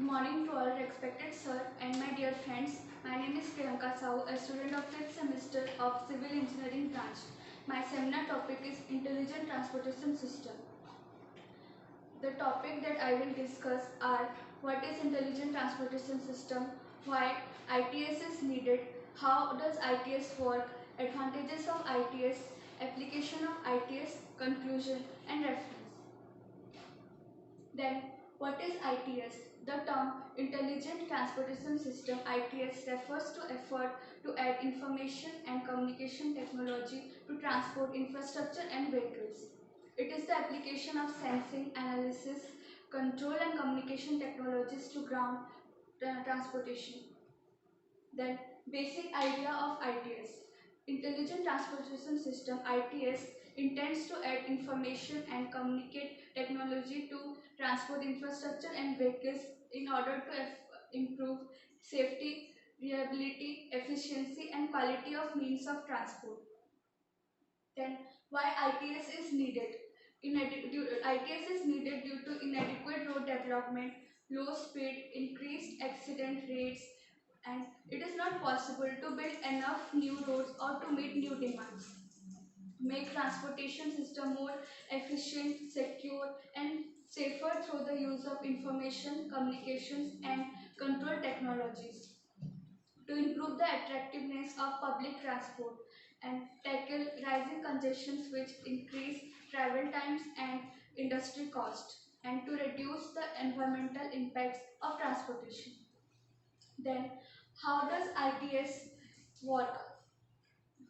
morning to all respected sir and my dear friends. My name is Priyanka Sahu, a student of 5th semester of Civil Engineering branch. My seminar topic is Intelligent Transportation System. The topic that I will discuss are what is Intelligent Transportation System, why ITS is needed, how does ITS work, advantages of ITS, application of ITS, conclusion and reference. Then, what is ITS? The term Intelligent Transportation System ITS refers to effort to add information and communication technology to transport infrastructure and vehicles. It is the application of sensing, analysis, control and communication technologies to ground transportation. Then, basic idea of ITS. Intelligent Transportation System ITS intends to add information and communicate technology to transport infrastructure and vehicles in order to improve safety, reliability, efficiency and quality of means of transport. Then why ITS is needed? ITS is needed due to inadequate road development, low speed, increased accident rates, and it is not possible to build enough new roads or to meet new demands. Make transportation system more efficient, secure and safer through the use of information, communications and control technologies to improve the attractiveness of public transport and tackle rising congestions which increase travel times and industry cost and to reduce the environmental impacts of transportation. Then how does ITS work?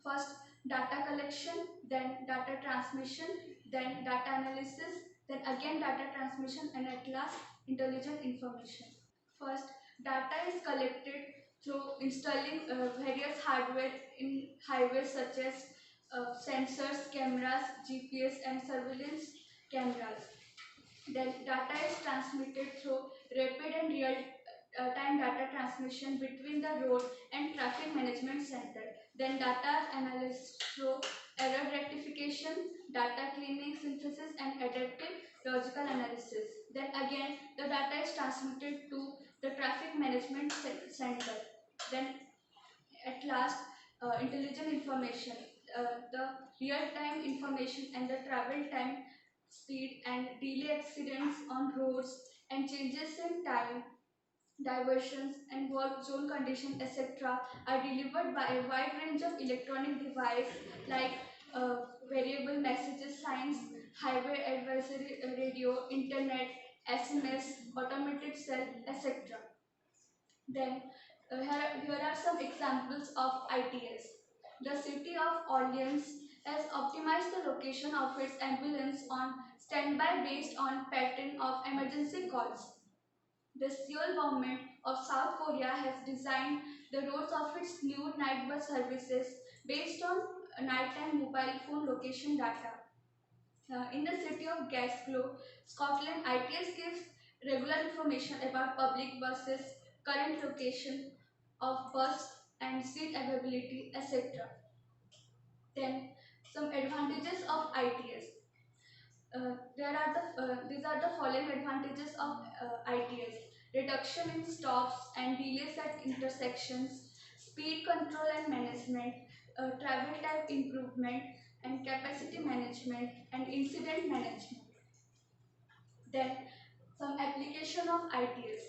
First, data collection, then data transmission, then data analysis, then again data transmission, and at last, intelligent information. First, data is collected through installing various hardware in highways such as sensors, cameras, GPS, and surveillance cameras. Then data is transmitted through rapid and real time data transmission between the road and traffic management center. Then data analysis through error rectification, data cleaning, synthesis and adaptive logical analysis. Then again the data is transmitted to the traffic management center. Then at last intelligent information, the real-time information and the travel time, speed and delay accidents on roads and changes in time, diversions and work zone condition etc. are delivered by a wide range of electronic devices like variable messages signs, highway advisory radio, internet, SMS, automated cell etc. Then here are some examples of ITS. The city of Orleans has optimized the location of its ambulance on standby based on pattern of emergency calls. The Seoul government of South Korea has designed the routes of its new night bus services based on nighttime mobile phone location data. In the city of Glasgow, Scotland, ITS gives regular information about public buses, current location of bus and seat availability, etc. Then some advantages of ITS. These are the following advantages of ITS: reduction in stops and delays at intersections, speed control and management, travel time improvement, and capacity management and incident management. Then some application of ITS.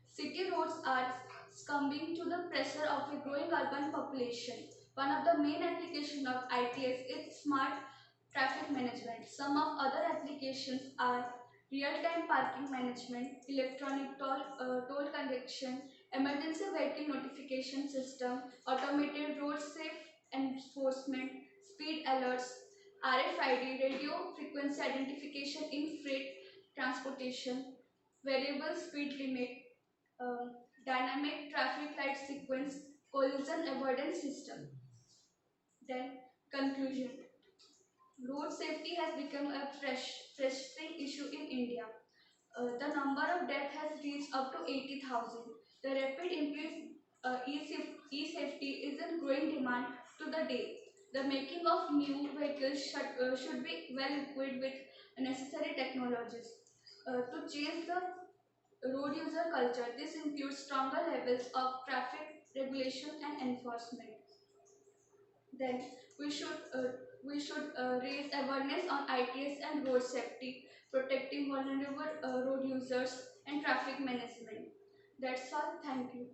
City roads are succumbing to the pressure of a growing urban population. One of the main applications of ITS is smart traffic management. Some of other applications are real-time parking management, electronic toll collection, emergency vehicle notification system, automated road safe enforcement, speed alerts, RFID, radio frequency identification in freight transportation, variable speed limit, dynamic traffic light sequence, collision avoidance system. Then conclusion. Road safety has become a pressing issue in India. The number of deaths has reached up to 80,000. The rapid increase e-safety is in growing demand to the day. The making of new vehicles should be well equipped with necessary technologies. To change the road user culture. This includes stronger levels of traffic regulation and enforcement. Then we should uh, raise awareness on ITS and road safety, protecting vulnerable road users and traffic management. That's all. Thank you.